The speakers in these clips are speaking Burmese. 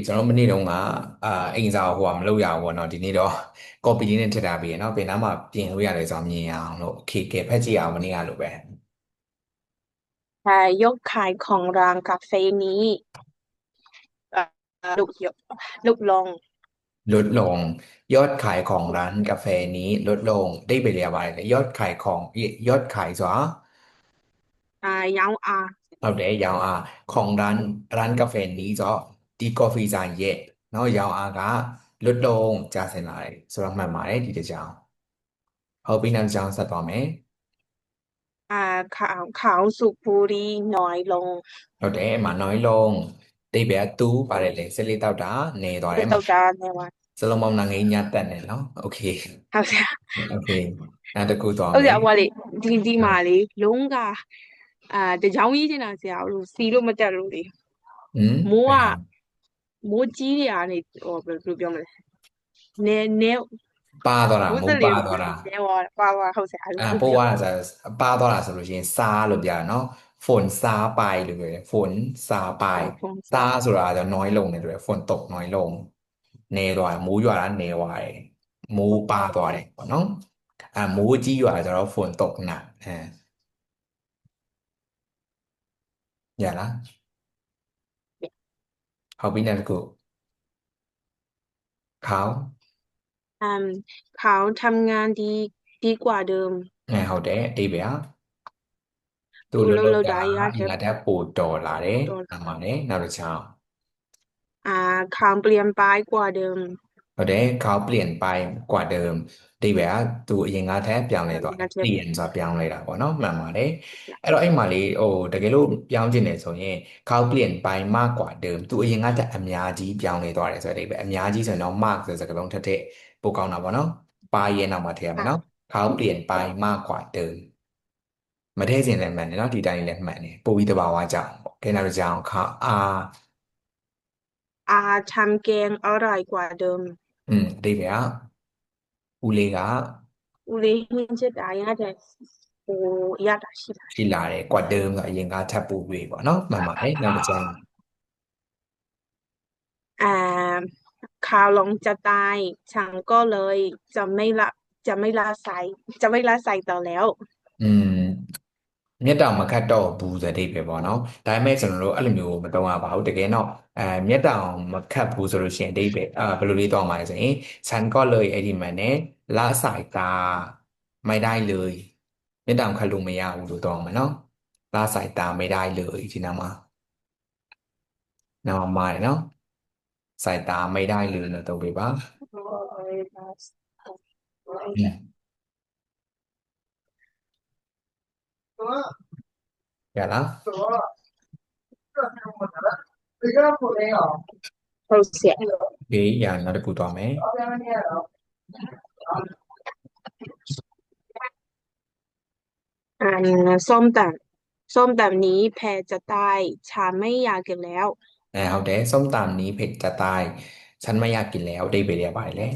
ကျွန်တော်မနေ့တုန်းကအိမ်စာဟိုကမလုပ်ရဘူးပေါ့နော်ဒီနေ့တော့ copy လေးနဲ့ထည့်ထားပြီးရနော်ဘယ်နားမှာပြင်လို့ရတယ်ဆိုတော့မြင်ရအောင်လို့ okay ကဲဖတ်ကြည့်အောင်မနေ့ကလိုပဲยกขายของร้านกาแฟนี้เอ่ลดลงลดลงยอดขายของร้านกาแฟนี้ลดลงได้ไปเรียบร้อยเลยยอดขายของยอดขายဆိုရောင်းအားဟုတ်တယ်ရောင်းအားของร้านกาแฟนี้ဆိုဒီ coffee ဆိုင်ရဲ့เนาะရောင်းအားကลดลงကျဆင်းလာတယ်ဆိုတော့မှန်ပါတယ်ဒီတစ်ကြောင်ဟုတ်ပြီနောက်တစ်ကြောင်ဆက်သွားမယ်เขาสูบบุหรี่น้อยลงဟုတ်တယ်အမน้อยลงတိတ်ပဲသူပါတယ်လေစလေးတောက်တာနေသွားတယ်အမคือတောက်တာနေပါစလုံးပေါင်းငငိမ့်ညတက်နေနော်โอเคဟုတ်ဆရာโอเคနောက်တစ်ခုသွားဟုတ်ဆမယ်ရာဟိုကလေဒီမှာလေလုံးကတကြောင်ကြီးတင်တာဆရာလို့စီလို့မတက်လို့လေဟမ်မိုးကဘယ်ဟာမိုးကြီးတွေကနေဟိုဘယ်လိုပြောမလဲနဲပါသွားတာမုံမိုးသက်လေပါသွားတာနဲပါဟုတ်ဆရာအဲ့လိုပိုးပြောရတာဆိုပါသွားတာဆိုလို့ရှိရင်စားလို့ပြရနော်ฝนซาไปလို့ပြောတယ်ฝนซาไปဖုန်းซาစားဆိုတာကน้อยลงတယ်တွေ့ฝนตกน้อยลงနေသွားတယ်မိုးရွာတာနေသွားတယ်မိုးပါသွားတယ်ပေါ့နော်မိုးကြီးရွာဆိုတော့ฝนตกหนักရလားဟုတ်ပြီနောက်တစ်ခုเขาอืมเขาทำงานดีกว่าเดิมဟုတ်တယ်အတိပ္ပယ်သူသူလှုပ်လှုပ်တာလှုပ်လှုပ်တာအရာအင်တက်္ဂါဓာတ်ပိုတော်လာတယ်တော်အမှန်တယ်နောက်တစ်ချောင်းเขาเปลี่ยนไปกว่าเดิมဟုတ်တယ်เขาเปลี่ยนไปกว่าเดิมအတိပ္ပယ်ကသူအရင်ကတည်းကပြောင်းလဲသွားတယ်ငါချက်เปลี่ยนဆိုတာပြောင်းလဲတာပေါ့နော်မှန်ပါတယ်အဲ့တော့အဲ့မှာလေဟိုတကယ်လို့ပြောင်းခြင်းနေဆိုရင်เขาเปลี่ยนไปมากกว่าเดิมသူအရင်ကတည်းကအများကြီးပြောင်းလဲသွားတယ်ဆိုတဲ့အတိပ္ပယ်အများကြီးဆိုရင်တော့ mark ဆိုတဲ့စကားလုံးထက်ပိုကောင်းတာပေါ့နော်ပါရဲ့နောက်မှာထည့်ရမယ်နော်เขาเปลี่ยนไปมากกว่าเดิมမထည့်ခြင်းလည်းမှန်တယ်နော်ဒီတိုင်းလည်းမှန်တယ်ပို့ပြီးတဘာဝကြောင့်ပေါ့ခဲနောက်တစ်ကြောင်เขาทำแกงอร่อยกว่าเดิมအတိပ္ပယ်ကဦးလေးကဦးလေးဟင်းချက်တာရတဲ့ဟိုရတာရှိတာရှိလာတယ်ကွာเดิมဆိုအရင်ကထပ်ပို့ပြီးပေါ့နော်မှန်ပါတယ်နောက်တစ်ကြောင်อ่าข่าวลงจะตายฉันก็เลยจะไม่ละใส่ต่อแล้วอืมမျက်တောင်မခတ်တော့ဘူးဆိုတဲ့အဓိပ္ပာယ်ပေါ့နော်ဒါပေမဲ့ကျွန်တော်တို့အဲ့လိုမျိုးမသုံးရပါဘူးတကယ်တော့မျက်တောင်မခတ်ဘူးဆိုလို့ရှိရင်အဓိပ္ပာယ်ဘယ်လိုလေးတောင်းပါလဲဆိုရင်ฉันก็เลยအဲ့ဒီမှန်နဲ့ละสายตาไม่ได้เลยမျက်တောင်ခတ်လို့မရဘူးလို့တောင်းမှာနော်ละสายตาไม่ได้เลยဒီနားမှာနောက်မှာနော်สายตาไม่ได้เลยလို့သုံးပေးပါอืมရလား ဟုတ်ဆရာဒီရနောက်တစ်ခုသွားမယ်ส้มตำนี้แพ้จะตายฉันไม่อยากกินแล้วဟုတ်တယ်ส้มตำนี้เผ็ดจะตายฉันไม่อยากกินแล้วအဓိပ္ပာယ်ရပါတယ်လေ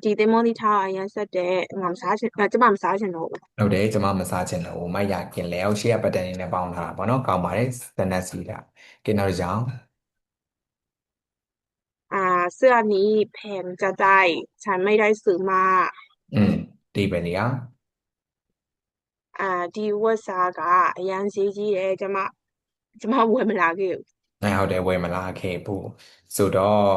ဒီသင်္ဘောလေးထားအရင်ဆက်တဲ့ငါမစားချင်ကျမမစားချင်တော့ဘူးဟုတ်တယ်ကျွန်မမစားချင်လို့မอยากกินแล้วရှေ့ကပတ်တန်နေနဲ့ပေါင်းထားတာပေါ့နော်ကောင်းပါတယ်စနက်စီတာကဲနောက်တစ်ကြောင်เสื้อนี้แพงจะตายฉันไม่ได้ซื้อมาอืมဒီပဲလေဒီဝတ်စားကအရန်ဈေးကြီးတယ်ကျမဝယ်မလာခဲ့ဘူးဟုတ်တယ်ဝယ်မလားခဲ့ဘူးဆိုတော့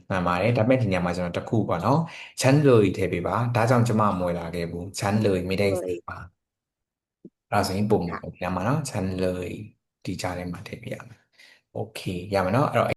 မှန်ပါတယ်ဒါပေမဲ့ဒီနေရာမှာကျွန်တော်တစ်ခုပေါ့နော်ချမ်းလို့ထည့်ပေးပါဒါကြောင့်ကျွန်မမဝယ်လာခဲ့ဘူးချမ်းလို့ไม่ได้ซื้อมาအဲ့ဒါဆိုရင်ပုံမှာဒီနေရာမှာနော်ချမ်းလို့ဒီကြားထဲမှာထည့်ပေးရမယ်โอเคရမယ်နော်အဲ့တော့